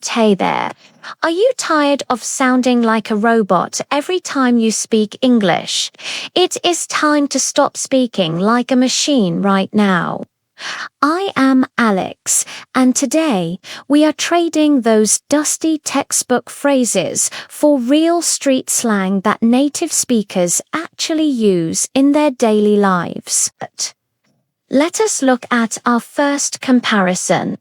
Hey there. Are you tired of sounding like a robot every time you speak English? It is time to stop speaking like a machine right now. I am Alex, and today we are trading those dusty textbook phrases for real street slang that native speakers actually use in their daily lives. Let us look at our first comparison.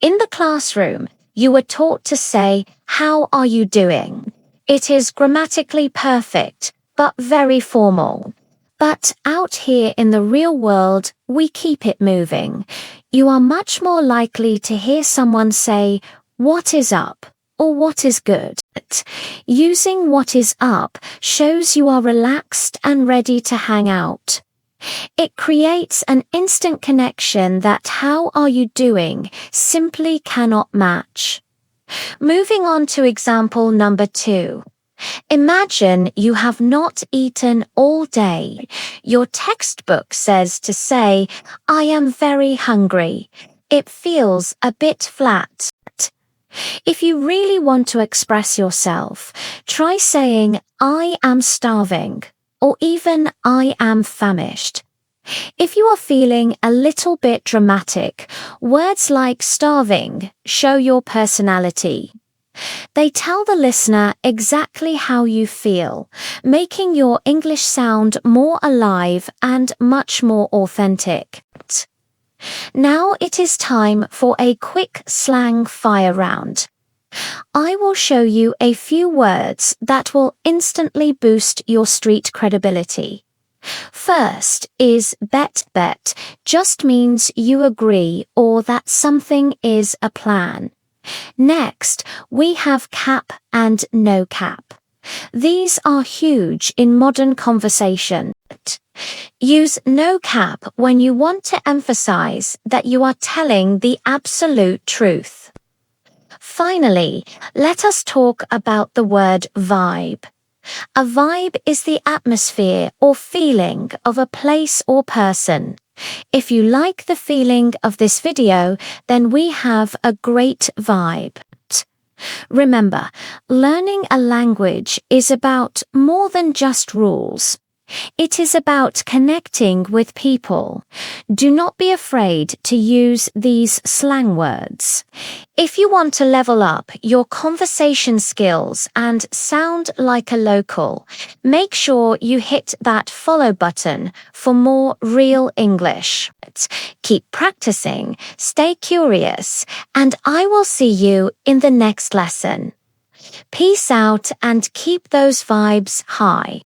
In the classroom, you were taught to say, "How are you doing?" It is grammatically perfect, but very formal. But out here in the real world, we keep it moving. You are much more likely to hear someone say, "What is up?" or "What is good?" Using "what is up" shows you are relaxed and ready to hang out. It creates an instant connection that "how are you doing" simply cannot match. Moving on to example number 2. Imagine you have not eaten all day. Your textbook says to say, "I am very hungry." It feels a bit flat. If you really want to express yourself, try saying, "I am starving," or even "I am famished." If you are feeling a little bit dramatic, words like starving show your personality. They tell the listener exactly how you feel, making your English sound more alive and much more authentic. Now it is time for a quick slang fire round. I will show you a few words that will instantly boost your street credibility. First is bet. Bet just means you agree or that something is a plan. Next, we have cap and no cap. These are huge in modern conversation. Use no cap when you want to emphasize that you are telling the absolute truth. Finally, let us talk about the word vibe. A vibe is the atmosphere or feeling of a place or person. If you like the feeling of this video, then we have a great vibe. Remember, learning a language is about more than just rules. It is about connecting with people. Do not be afraid to use these slang words. If you want to level up your conversation skills and sound like a local, make sure you hit that follow button for more real English. Keep practicing, stay curious, and I will see you in the next lesson. Peace out and keep those vibes high.